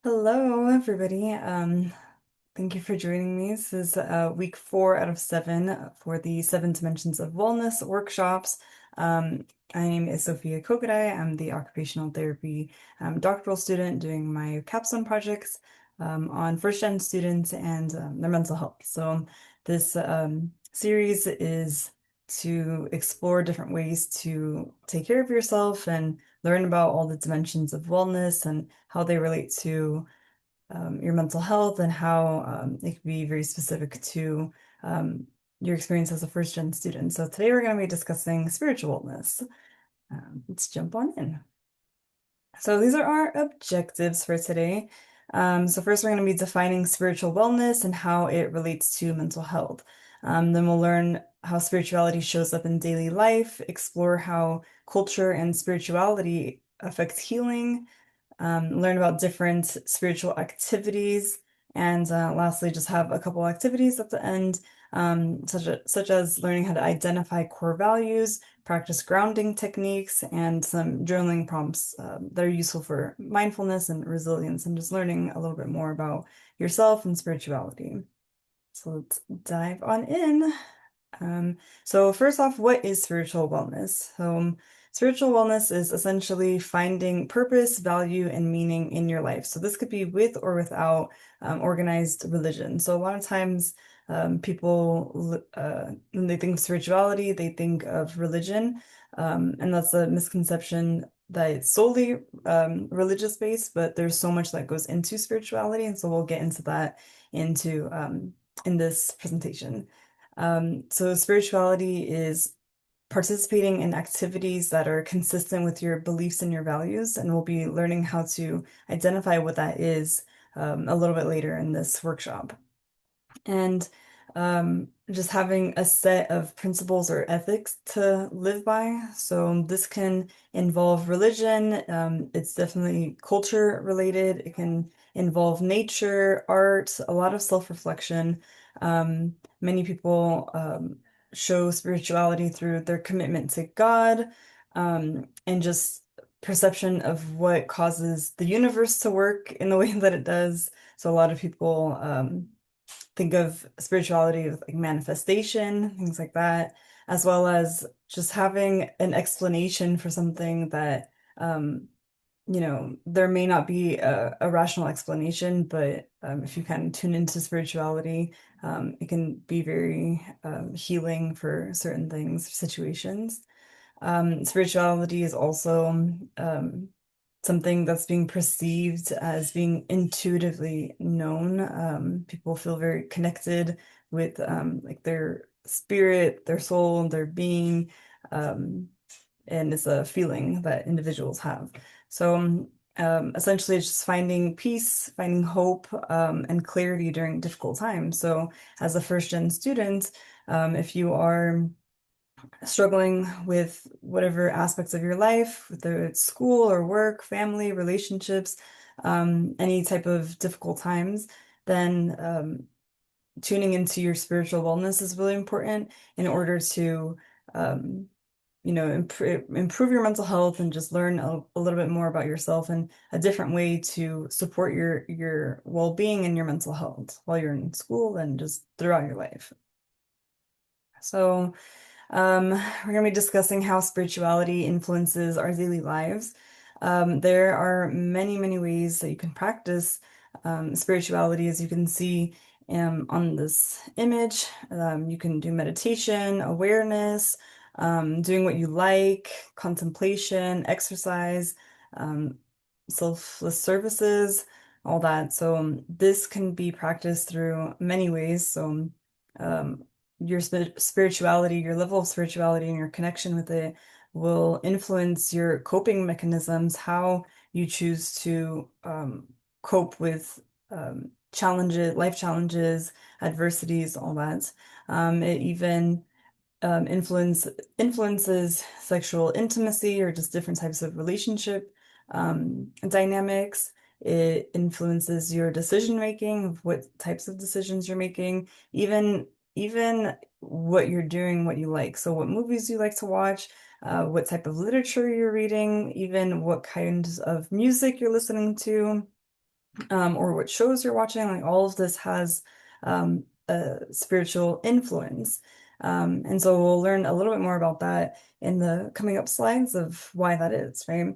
Hello, everybody. Thank you for joining me. This is week 4 out of 7 for the Seven Dimensions of Wellness workshops. My name is Sophia Kogadai. I'm the occupational therapy doctoral student doing my capstone projects on first-gen students and their mental health. So this series is to explore different ways to take care of yourself and learn about all the dimensions of wellness and how they relate to your mental health and how it can be very specific to um, your experience as a first-gen student. So today we're going to be discussing spiritual wellness. Let's jump on in. So these are our objectives for today. So first we're going to be defining spiritual wellness and how it relates to mental health. Then we'll learn how spirituality shows up in daily life, explore how culture and spirituality affect healing, learn about different spiritual activities, and lastly, just have a couple activities at the end, such as learning how to identify core values, practice grounding techniques, and some journaling prompts that are useful for mindfulness and resilience, and just learning a little bit more about yourself and spirituality. So let's dive on in. So first off, what is spiritual wellness? Spiritual wellness is essentially finding purpose, value, and meaning in your life. So this could be with or without organized religion. So a lot of times, people, when they think of spirituality, they think of religion, and that's a misconception that it's solely religious based, but there's so much that goes into spirituality, and so we'll get into that into in this presentation. So spirituality is participating in activities that are consistent with your beliefs and your values, and we'll be learning how to identify what that is a little bit later in this workshop. And just having a set of principles or ethics to live by. So this can involve religion. It's definitely culture related. It can involve nature, art, a lot of self-reflection. Many people show spirituality through their commitment to God, and just perception of what causes the universe to work in the way that it does. So a lot of people think of spirituality with like manifestation, things like that, as well as just having an explanation for something that, there may not be a rational explanation, but if you kind of tune into spirituality, it can be very healing for certain things, situations. Spirituality is also something that's being perceived as being intuitively known. People feel very connected with like their spirit, their soul, their being, um, and it's a feeling that individuals have. So essentially, it's just finding peace, finding hope, and clarity during difficult times. So as a first-gen student, if you are struggling with whatever aspects of your life, whether it's school or work, family, relationships, any type of difficult times, then tuning into your spiritual wellness is really important in order to, um, improve your mental health and just learn a little bit more about yourself and a different way to support your well-being and your mental health while you're in school and just throughout your life. So, we're going to be discussing how spirituality influences our daily lives. There are many, many ways that you can practice spirituality, as you can see on this image. You can do meditation, awareness, doing what you like, contemplation, exercise, um, selfless services, all that. So this can be practiced through many ways. So um, your spirituality, your level of spirituality and your connection with it will influence your coping mechanisms, how you choose to cope with challenges, life challenges, adversities, all that. It even influences sexual intimacy or just different types of relationship dynamics. It influences your decision making of what types of decisions you're making, even what you're doing, what you like. So what movies you like to watch, what type of literature you're reading, even what kinds of music you're listening to. or what shows you're watching. Like all of this has a spiritual influence. And so we'll learn a little bit more about that in the coming up slides of why that is, right?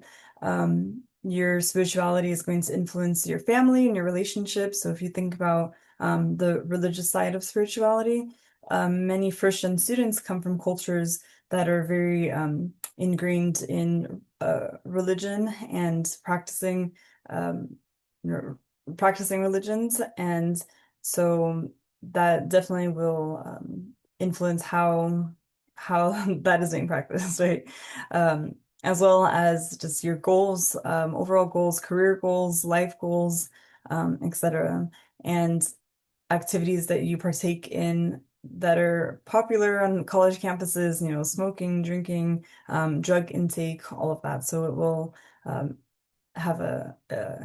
Your spirituality is going to influence your family and your relationships. So if you think about the religious side of spirituality, many first-gen students come from cultures that are very ingrained in religion and um, practicing religions, and so that definitely will influence how that is being practiced, right? Um, as well as just your goals, overall goals, career goals, life goals, etc. And activities that you partake in that are popular on college campuses, smoking, drinking, drug intake, all of that. So it will have a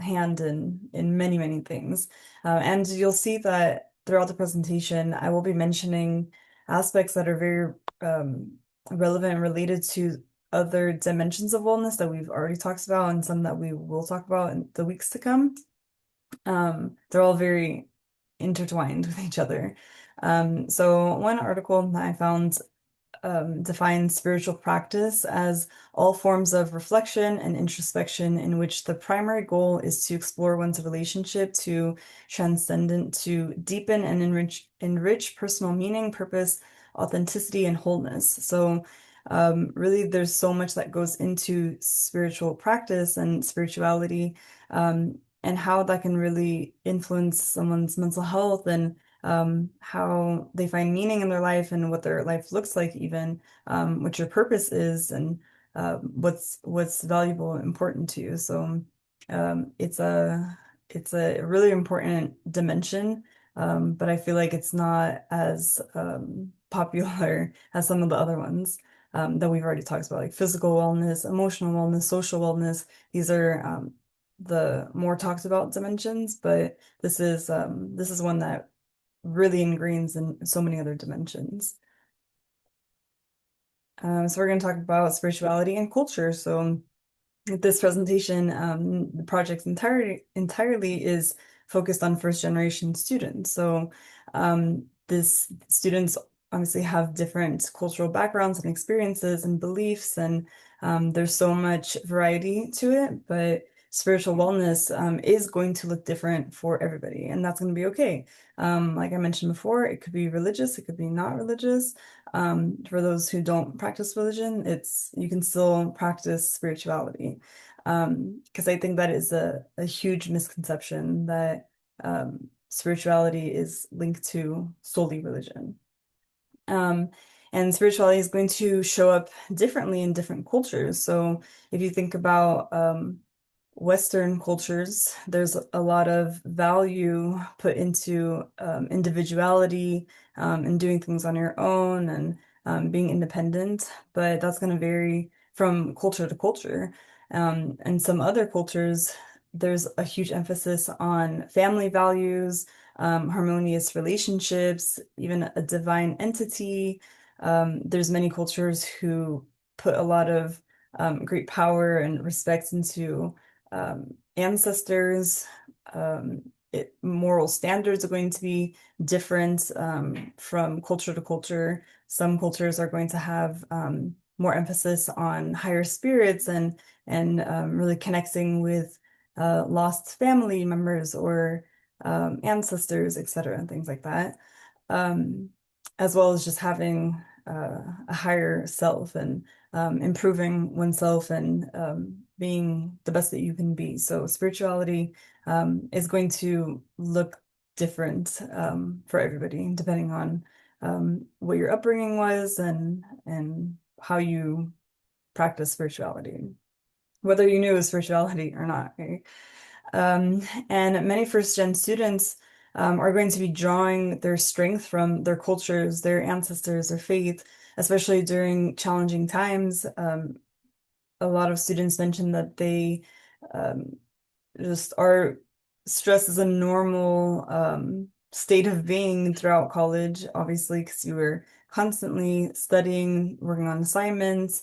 hand in many, many things. And you'll see that throughout the presentation, I will be mentioning aspects that are very relevant and related to other dimensions of wellness that we've already talked about and some that we will talk about in the weeks to come. They're all very intertwined with each other. So one article that I found defines spiritual practice as all forms of reflection and introspection in which the primary goal is to explore one's relationship to transcendent, to deepen and enrich personal meaning, purpose, authenticity, and wholeness. So really, there's so much that goes into spiritual practice and spirituality, and how that can really influence someone's mental health and how they find meaning in their life and what their life looks like, even what your purpose is and what's valuable and important to you. So it's a really important dimension, but I feel like it's not as popular as some of the other ones that we've already talked about, like physical wellness, emotional wellness, social wellness. These are the more talked about dimensions, but this is one that really ingrains in so many other dimensions. So we're going to talk about spirituality and culture. So this presentation, the project entirely is focused on first generation students. So this students obviously have different cultural backgrounds and experiences and beliefs, and there's so much variety to it, but spiritual wellness is going to look different for everybody, and that's going to be okay. Like I mentioned before, it could be religious, it could be not religious. For those who don't practice religion, you can still practice spirituality. Because I think that is a huge misconception that spirituality is linked to solely religion. Um, and spirituality is going to show up differently in different cultures. So if you think about Western cultures, there's a lot of value put into individuality and doing things on your own and being independent, but that's going to vary from culture to culture. And some other cultures, there's a huge emphasis on family values, harmonious relationships, even a divine entity. There's many cultures who put a lot of great power and respect into ancestors. Moral standards are going to be different from culture to culture. Some cultures are going to have more emphasis on higher spirits and really connecting with lost family members or ancestors, etc., and things like that. Um, as well as just having a higher self and improving oneself and being the best that you can be. So spirituality is going to look different for everybody, depending on what your upbringing was and how you practice spirituality, whether you knew it was spirituality or not. Right? And many first-gen students are going to be drawing their strength from their cultures, their ancestors, their faith, especially during challenging times. A lot of students mentioned that they um, just are stress is a normal state of being throughout college, obviously, because you were constantly studying, working on assignments,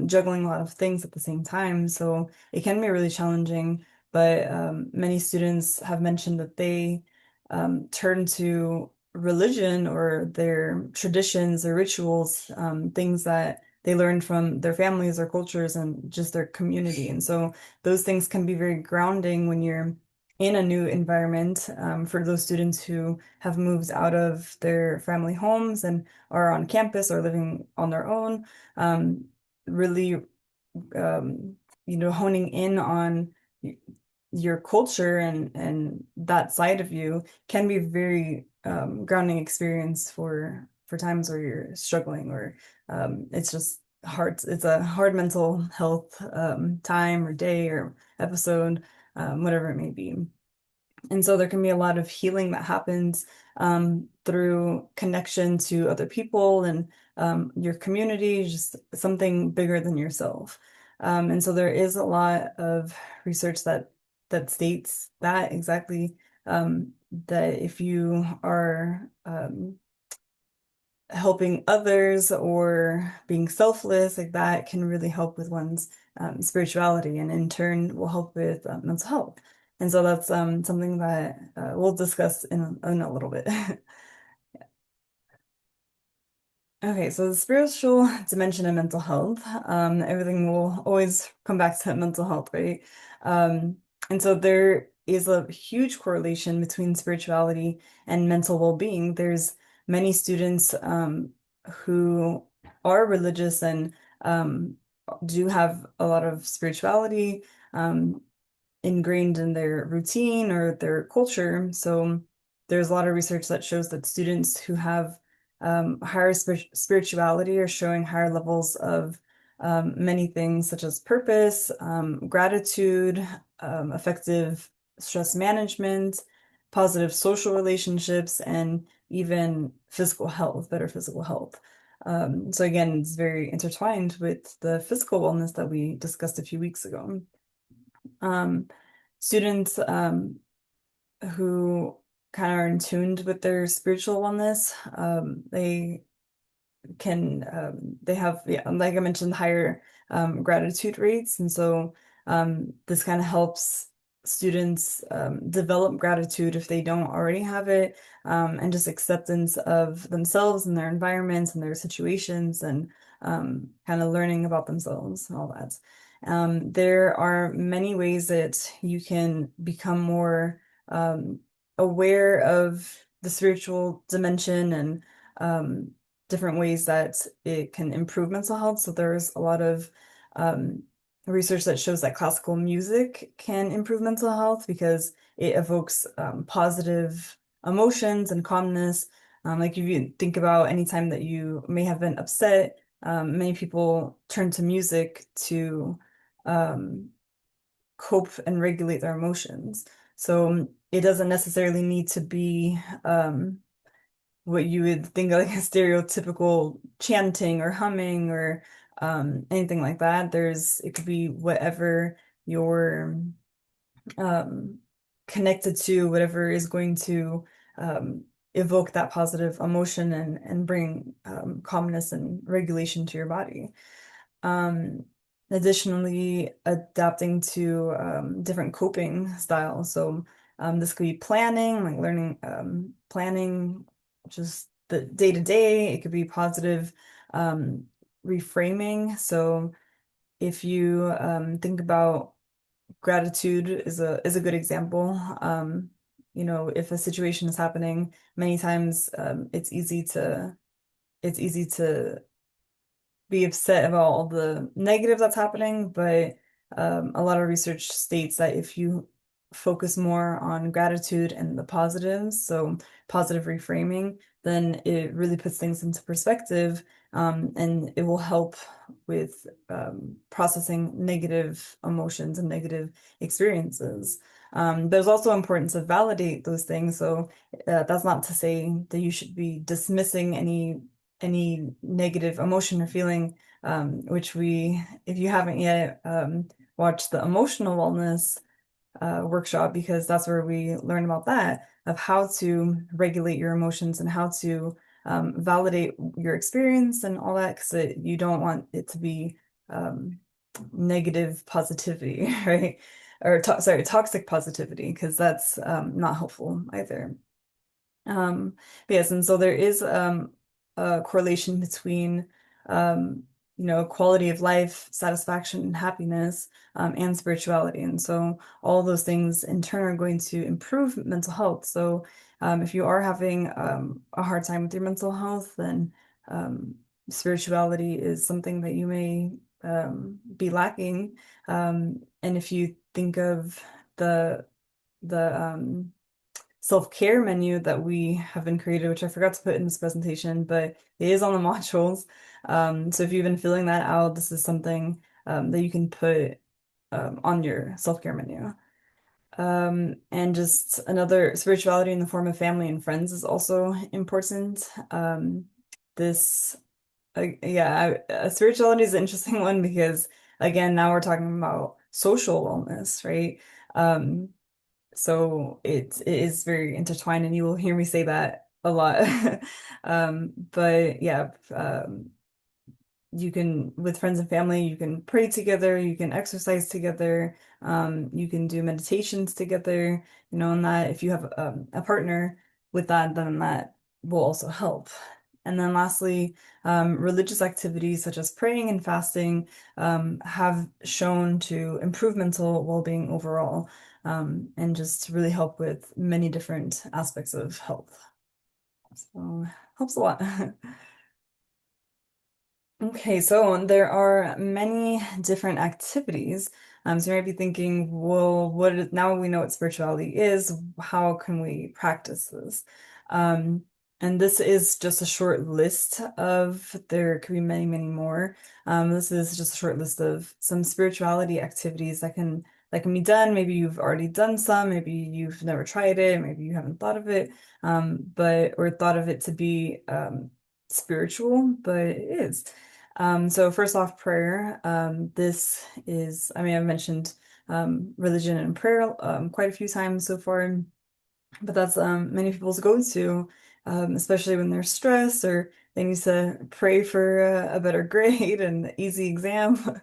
juggling a lot of things at the same time. So it can be really challenging. but many students have mentioned that they turn to religion or their traditions or rituals, things that they learned from their families or cultures and just their community. And so those things can be very grounding when you're in a new environment, for those students who have moved out of their family homes and are on campus or living on their own. Really, um, honing in on your culture and that side of you can be very grounding experience for times where you're struggling or it's just hard. It's a hard mental health time or day or episode, whatever it may be. And so there can be a lot of healing that happens through connection to other people and your community, just something bigger than yourself. And so there is a lot of research that states that exactly, that if you are helping others or being selfless, like that can really help with one's spirituality and in turn will help with mental health. And so that's something that we'll discuss in a little bit. Okay, so the spiritual dimension of mental health, everything will always come back to mental health, right? Um, and so there is a huge correlation between spirituality and mental well-being. There's many students who are religious and do have a lot of spirituality ingrained in their routine or their culture. So there's a lot of research that shows that students who have higher spirituality are showing higher levels of many things such as purpose, gratitude, effective stress management, positive social relationships, and even physical health, better physical health. So again, it's very intertwined with the physical wellness that we discussed a few weeks ago. Um, Students who kind of are in tuned with their spiritual wellness, they have, yeah, like I mentioned, higher gratitude rates, and so this kind of helps students develop gratitude if they don't already have it, and just acceptance of themselves and their environments and their situations, and kind of learning about themselves and all that. There are many ways that you can become more aware of the spiritual dimension and different ways that it can improve mental health. So there's a lot of um, research that shows that classical music can improve mental health because it evokes positive emotions and calmness. Like if you think about any time that you may have been upset, many people turn to music to um, cope and regulate their emotions. So it doesn't necessarily need to be what you would think of like a stereotypical chanting or humming or anything like that. It could be whatever you're um, connected to, whatever is going to um, evoke that positive emotion and bring calmness and regulation to your body. Um, Additionally, adapting to different coping styles. So this could be planning, like learning planning, just the day to day. It could be positive um, reframing. So if you think about gratitude is a good example. If a situation is happening, many times it's easy to be upset about all the negative that's happening, but a lot of research states that if you focus more on gratitude and the positives, so positive reframing, then it really puts things into perspective, and it will help with processing negative emotions and negative experiences. There's also importance to validate those things. So that's not to say that you should be dismissing any negative emotion or feeling, if you haven't yet watched the emotional wellness workshop, because that's where we learn about that, of how to regulate your emotions and how to validate your experience and all that, because you don't want it to be um, negative positivity, right? or to sorry, toxic positivity, because that's not helpful either. Um, but yes, and so there is a correlation between um, quality of life, satisfaction, and happiness, and spirituality. And so all those things in turn are going to improve mental health. So if you are having a hard time with your mental health, then um, spirituality is something that you may be lacking. And if you think of the the self-care menu that we have been created, which I forgot to put in this presentation, but it is on the modules. So if you've been filling that out, this is something that you can put on your self-care menu. And just another spirituality in the form of family and friends is also important. This, yeah, spirituality is an interesting one because, again, now we're talking about social wellness, right? Um, so it is very intertwined, and you will hear me say that a lot. But yeah, you can, with friends and family, you can pray together, you can exercise together, you can do meditations together, and that if you have a partner with that, then that will also help. And then lastly, religious activities such as praying and fasting have shown to improve mental well-being overall, and just really help with many different aspects of health. So helps a lot. Okay, so there are many different activities. So you might be thinking, well, now we know what spirituality is, how can we practice this? Um, and this is just a short list of, there could be many, many more. This is just a short list of some spirituality activities that can be done. Maybe you've already done some, maybe you've never tried it, maybe you haven't thought of it, or thought of it to be spiritual, but it is. So first off, prayer. This is, I mean, I've mentioned religion and prayer quite a few times so far, but that's many people's go-to, especially when they're stressed or they need to pray for a better grade and easy exam.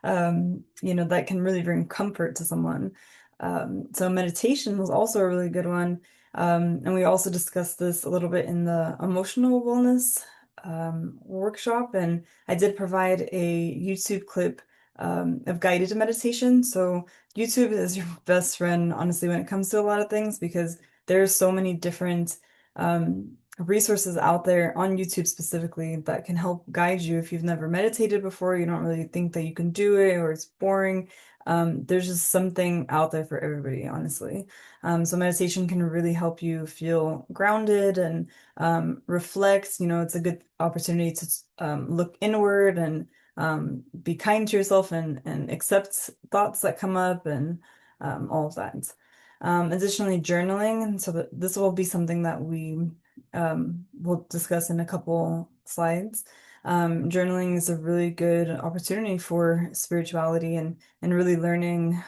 That can really bring comfort to someone. So meditation was also a really good one. And we also discussed this a little bit in the emotional wellness workshop, and I did provide a YouTube clip of guided meditation. So YouTube is your best friend, honestly, when it comes to a lot of things, because there's so many different resources out there on YouTube specifically that can help guide you if you've never meditated before, you don't really think that you can do it, or it's boring. There's just something out there for everybody, honestly. So meditation can really help you feel grounded and reflect. It's a good opportunity to look inward and be kind to yourself and accept thoughts that come up and all of that. Additionally, journaling, and so this will be something that we will discuss in a couple slides. Journaling is a really good opportunity for spirituality and really learning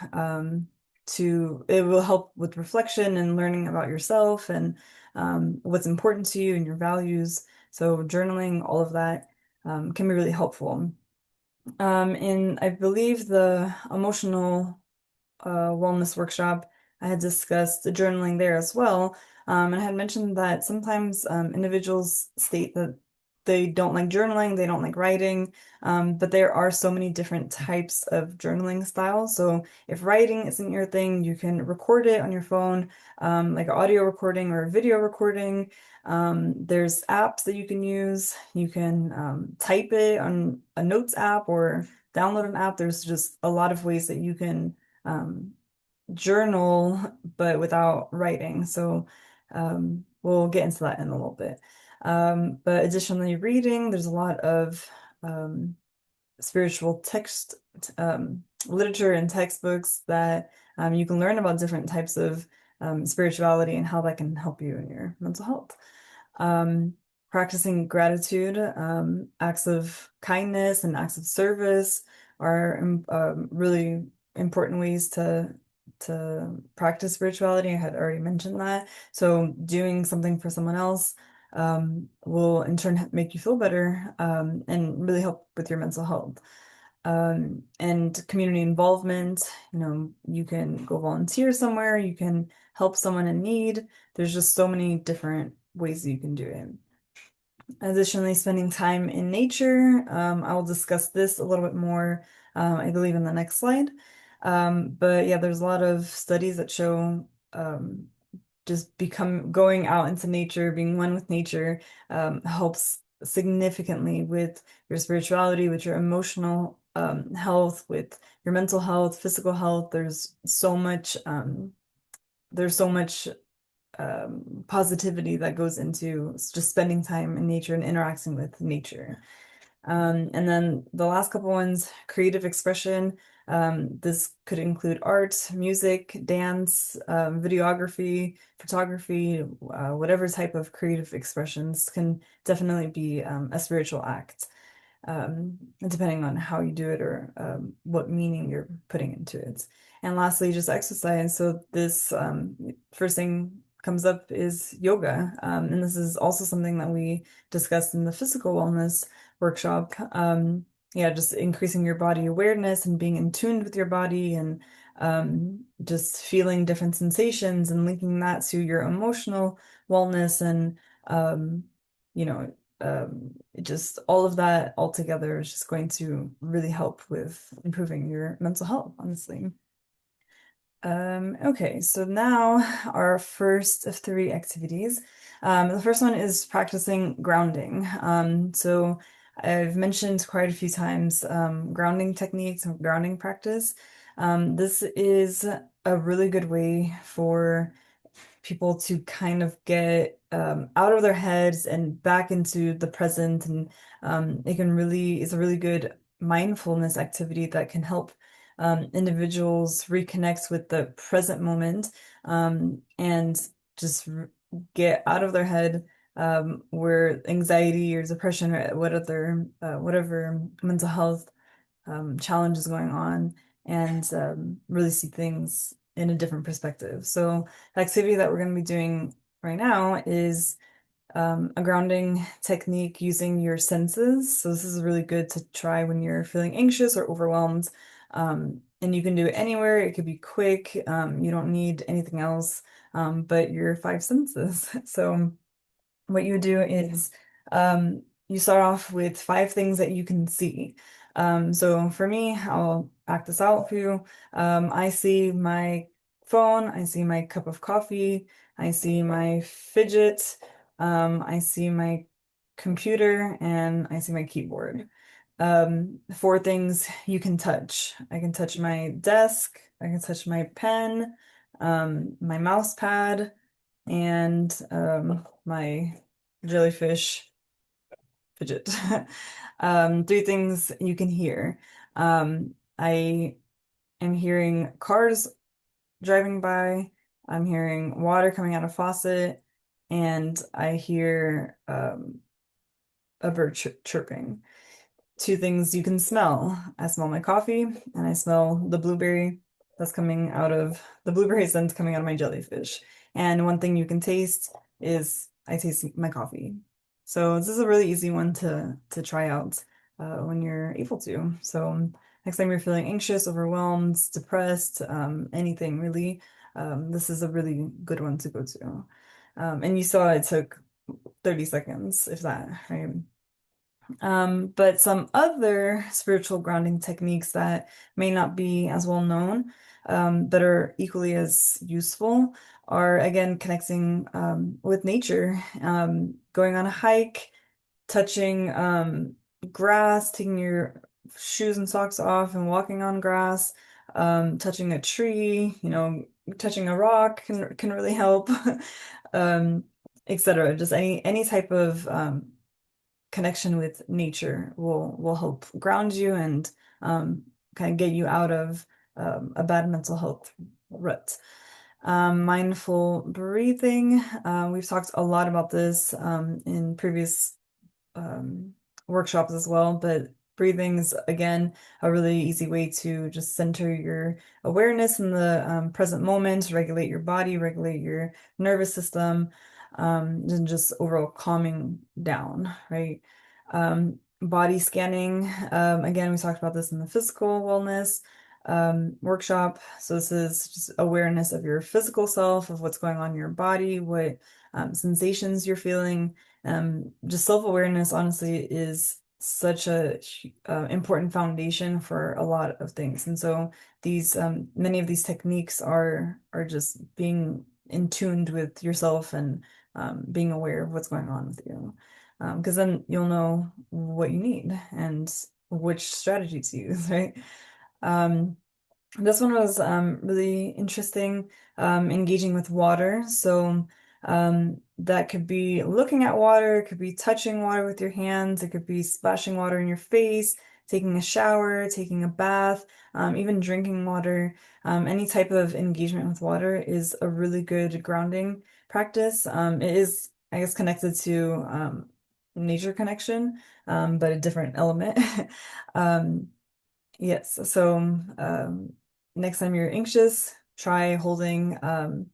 it will help with reflection and learning about yourself and what's important to you and your values. So journaling, all of that can be really helpful. In I believe the emotional wellness workshop, I had discussed the journaling there as well. And I had mentioned that sometimes individuals state that they don't like journaling, they don't like writing, but there are so many different types of journaling styles. So if writing isn't your thing, you can record it on your phone, like audio recording or video recording. There's apps that you can use. You can type it on a notes app or download an app. There's just a lot of ways that you can um, journal, but without writing. So we'll get into that in a little bit. But additionally, reading, there's a lot of um, spiritual text, literature and textbooks that you can learn about different types of spirituality and how that can help you in your mental health. Um, Practicing gratitude, acts of kindness and acts of service are really important ways to practice spirituality. I had already mentioned that. So doing something for someone else will in turn make you feel better and really help with your mental health. And community involvement. You can go volunteer somewhere, you can help someone in need. There's just so many different ways that you can do it. Additionally, spending time in nature. I will discuss this a little bit more, I believe, in the next slide. But yeah, there's a lot of studies that show just going out into nature, being one with nature, helps significantly with your spirituality, with your emotional health, with your mental health, physical health. There's so much positivity that goes into just spending time in nature and interacting with nature. And then the last couple ones, creative expression. This could include art, music, dance, videography, photography, whatever type of creative expressions can definitely be a spiritual act, depending on how you do it or what meaning you're putting into it. And lastly, just exercise. So this first thing comes up is yoga. And this is also something that we discussed in the physical wellness workshop. Yeah, just increasing your body awareness and being in tune with your body and just feeling different sensations and linking that to your emotional wellness and you know just all of that all together is just going to really help with improving your mental health, honestly. Okay, so now our first of three activities. The first one is practicing grounding. So I've mentioned quite a few times grounding techniques and grounding practice. This is a really good way for people to kind of get out of their heads and back into the present. And it's a really good mindfulness activity that can help individuals reconnect with the present moment and just get out of their head where anxiety or depression or whatever mental health challenge is going on and really see things in a different perspective. So the activity that we're going to be doing right now is a grounding technique using your senses. So this is really good to try when you're feeling anxious or overwhelmed. And you can do it anywhere. It could be quick. You don't need anything else but your five senses. So what you do is you start off with five things that you can see. So for me, I'll act this out for you. I see my phone, I see my cup of coffee, I see my fidget, I see my computer, and I see my keyboard. Four things you can touch. I can touch my desk, I can touch my pen, my mouse pad, and my jellyfish fidget. Three things you can hear. I am hearing cars driving by. I'm hearing water coming out of faucet, and I hear a bird chirping. Two things you can smell. I smell my coffee, and I smell the blueberry scent coming out of my jellyfish. And one thing you can taste is I taste my coffee. So this is a really easy one to try out when you're able to. So next time you're feeling anxious, overwhelmed, depressed, anything really, this is a really good one to go to. And you saw it took 30 seconds, if that, right? But some other spiritual grounding techniques that may not be as well known, but are equally as useful are again connecting with nature, going on a hike, touching grass, taking your shoes and socks off and walking on grass, touching a tree, touching a rock can really help, um, etc. Just any type of connection with nature will help ground you and kind of get you out of a bad mental health rut. Mindful breathing. We've talked a lot about this in previous um, workshops as well, but breathing's again a really easy way to just center your awareness in the present moment, regulate your body, regulate your nervous system, and just overall calming down, right? body scanning. Again, we talked about this in the physical wellness workshop. So this is just awareness of your physical self, of what's going on in your body, what sensations you're feeling. Just self-awareness, honestly, is such a important foundation for a lot of things. And so these many of these techniques are just being in tuned with yourself and being aware of what's going on with you. Because then you'll know what you need and which strategies to use, right? Um, this one was really interesting, engaging with water. So that could be looking at water, it could be touching water with your hands, it could be splashing water in your face, taking a shower, taking a bath, even drinking water. Any type of engagement with water is a really good grounding practice. It is, I guess, connected to nature connection, but a different element. Um, Yes. So, next time you're anxious, try holding an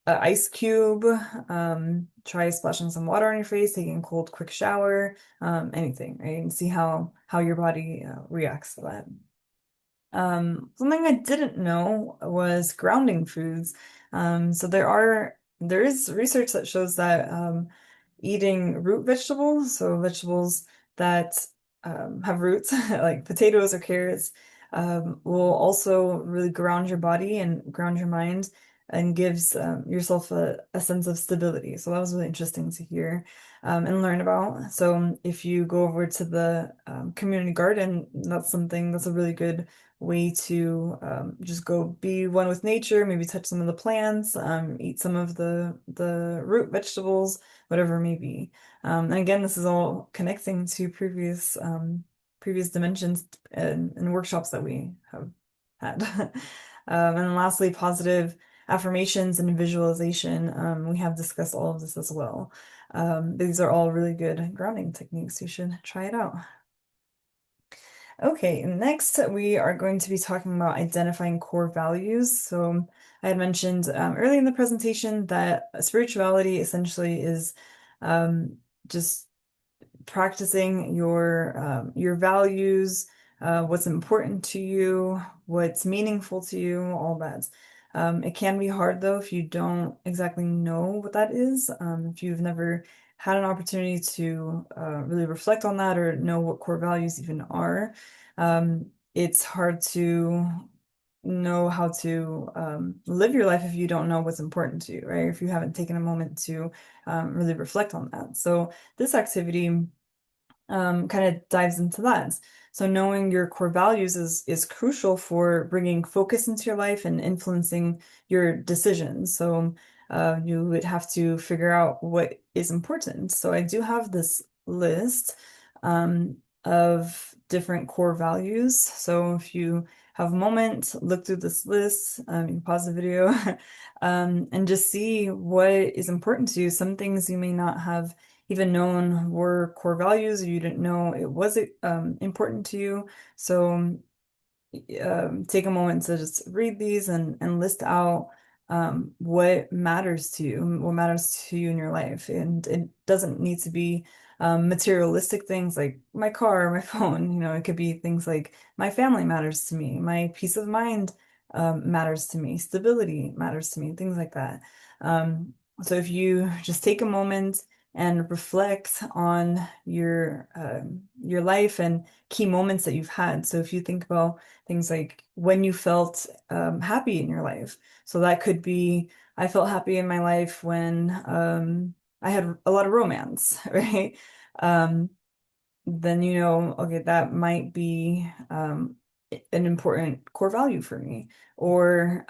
ice cube, try splashing some water on your face, taking a cold, quick shower, anything, right? And see how your body reacts to that. Something I didn't know was grounding foods. So there is research that shows that eating root vegetables, so vegetables that have roots like potatoes or carrots, will also really ground your body and ground your mind and gives yourself a sense of stability. So that was really interesting to hear and learn about. So if you go over to the community garden, that's a really good way to just go be one with nature, maybe touch some of the plants, eat some of the root vegetables, whatever it may be. And again, this is all connecting to previous dimensions and workshops that we have had. And then lastly, positive affirmations and visualization. We have discussed all of this as well. These are all really good grounding techniques. You should try it out. Okay, next we are going to be talking about identifying core values. So I had mentioned early in the presentation that spirituality essentially is just practicing your values, what's important to you, what's meaningful to you, all that. It can be hard though if you don't exactly know what that is. If you've never had an opportunity to really reflect on that or know what core values even are, it's hard to know how to live your life if you don't know what's important to you, right? If you haven't taken a moment to really reflect on that. So this activity kind of dives into that. So knowing your core values is crucial for bringing focus into your life and influencing your decisions. So you would have to figure out what is important. So I do have this list of different core values. So if you have a moment, look through this list, you can pause the video, and just see what is important to you. Some things you may not have even known were core values, or you didn't know it was important to you. So take a moment to just read these and list out what matters to you, what matters to you in your life. And it doesn't need to be materialistic things like my car, my phone. It could be things like my family matters to me, my peace of mind matters to me, stability matters to me, things like that. Um, so if you just take a moment and reflect on your life and key moments that you've had. So if you think about things like when you felt happy in your life. So that could be, I felt happy in my life when I had a lot of romance, right? Um, then okay, that might be an important core value for me. Or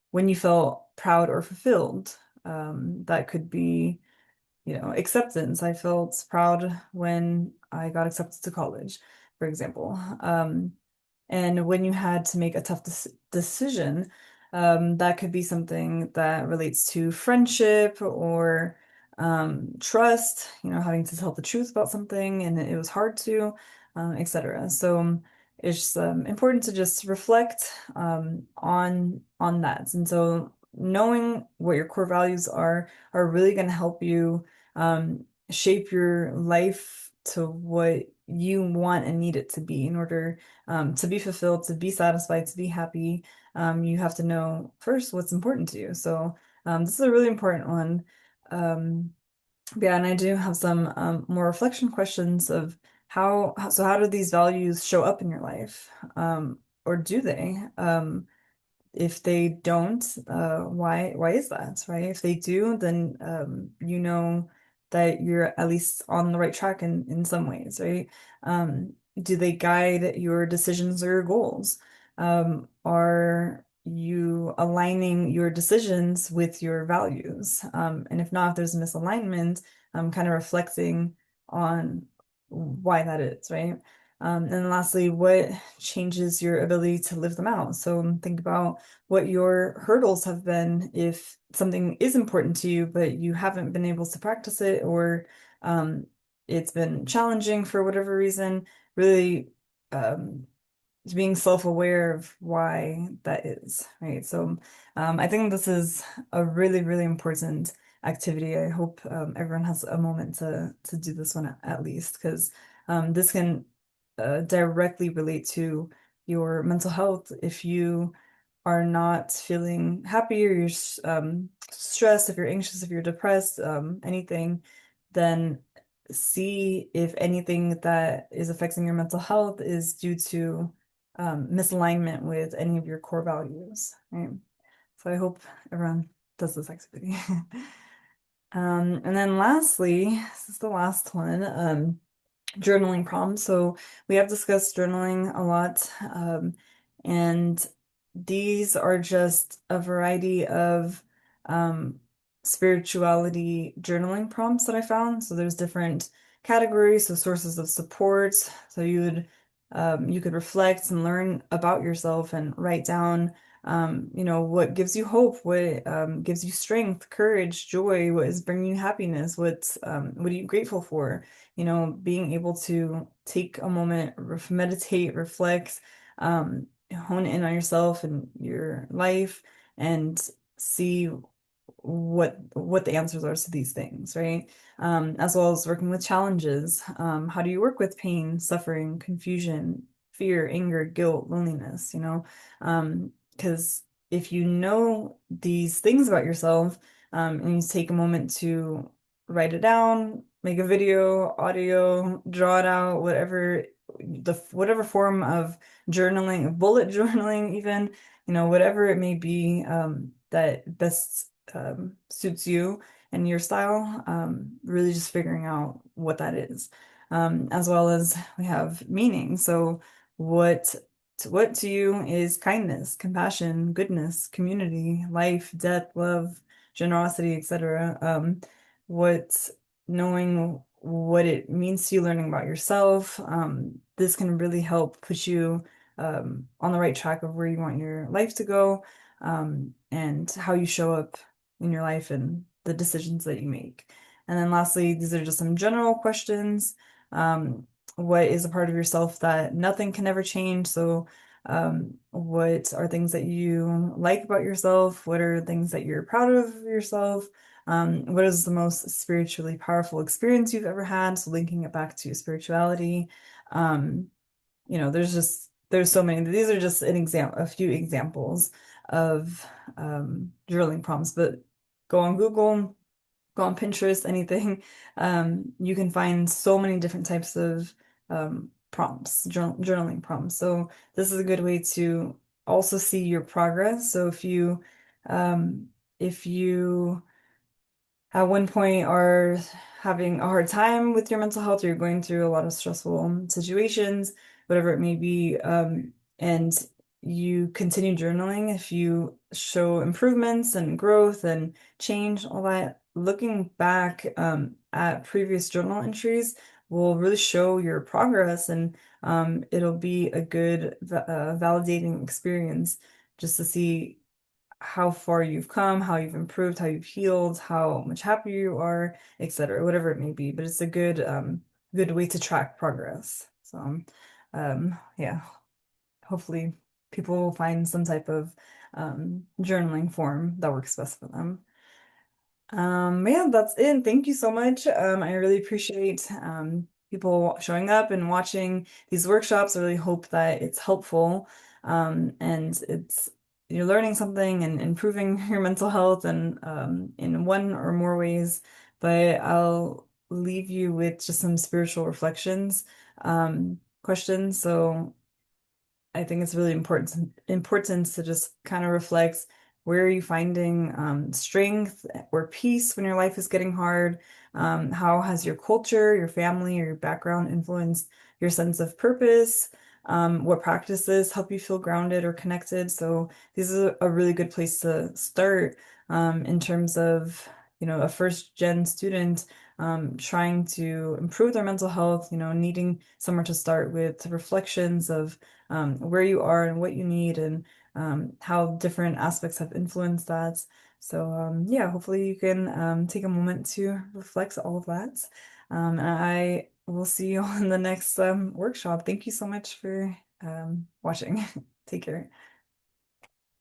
when you felt proud or fulfilled, that could be acceptance. I felt proud when I got accepted to college, for example. And when you had to make a tough decision, that could be something that relates to friendship or trust, having to tell the truth about something and it was hard to, etc. So it's important to just reflect on that. And so knowing what your core values are really going to help you shape your life to what you want and need it to be in order to be fulfilled, to be satisfied, to be happy. You have to know first what's important to you. So this is a really important one. Um, yeah, and I do have some more reflection questions of so how do these values show up in your life? Or do they? If they don't, why is that, right? If they do, then you know that you're at least on the right track in some ways, right? Do they guide your decisions or your goals? Are you aligning your decisions with your values? And if not, if there's a misalignment, kind of reflecting on why that is, right? And lastly, what changes your ability to live them out? So think about what your hurdles have been if something is important to you, but you haven't been able to practice it, or um, it's been challenging for whatever reason. Really, um, being self-aware of why that is, right? So I think this is a really, really important activity. I hope everyone has a moment to do this one at least, because this can directly relate to your mental health. If you are not feeling happy, or you're stressed, if you're anxious, if you're depressed, anything, then see if anything that is affecting your mental health is due to misalignment with any of your core values, right? So I hope everyone does this activity. And then lastly, this is the last one, journaling prompts. So we have discussed journaling a lot, and these are just a variety of um, spirituality journaling prompts that I found. So there's different categories, so sources of support. So you could reflect and learn about yourself and write down what gives you hope, what gives you strength, courage, joy, what is bringing you happiness, what are you grateful for? Being able to take a moment, meditate, reflect, hone in on yourself and your life, and see what the answers are to these things, right? As well as working with challenges. How do you work with pain, suffering, confusion, fear, anger, guilt, loneliness, because if you know these things about yourself, and you take a moment to write it down, make a video, audio, draw it out, whatever form of journaling, bullet journaling even, whatever it may be, that best suits you and your style, really just figuring out what that is. As well as we have meaning. So what what to you is kindness, compassion, goodness, community, life, death, love, generosity, etc. What knowing what it means to you, learning about yourself, this can really help put you on the right track of where you want your life to go, and how you show up in your life and the decisions that you make. And then lastly, these are just some general questions. What is a part of yourself that nothing can ever change? So, what are things that you like about yourself? What are things that you're proud of yourself? What is the most spiritually powerful experience you've ever had? So linking it back to spirituality. Um, there's so many. These are just a few examples of journaling prompts, but go on Google, go on Pinterest, anything. You can find so many different types of prompts, journaling prompts. So this is a good way to also see your progress. So if you at one point are having a hard time with your mental health, or you're going through a lot of stressful situations, whatever it may be, and you continue journaling, if you show improvements and growth and change, all that, looking back at previous journal entries will really show your progress, and it'll be a good validating experience just to see how far you've come, how you've improved, how you've healed, how much happier you are, etc., whatever it may be. But it's a good way to track progress. So, yeah, hopefully people will find some type of journaling form that works best for them. Yeah, that's it. Thank you so much. I really appreciate people showing up and watching these workshops. I really hope that it's helpful, and it's you're learning something and improving your mental health and in one or more ways. But I'll leave you with just some spiritual reflections, questions. So I think it's really important to just kind of reflect, where are you finding strength or peace when your life is getting hard? How has your culture, your family, or your background influenced your sense of purpose? What practices help you feel grounded or connected? So this is a really good place to start, in terms of, a first gen student trying to improve their mental health, needing somewhere to start with reflections of where you are and what you need, and how different aspects have influenced that. So yeah, hopefully you can take a moment to reflect all of that. And I will see you on the next workshop. Thank you so much for watching. Take care.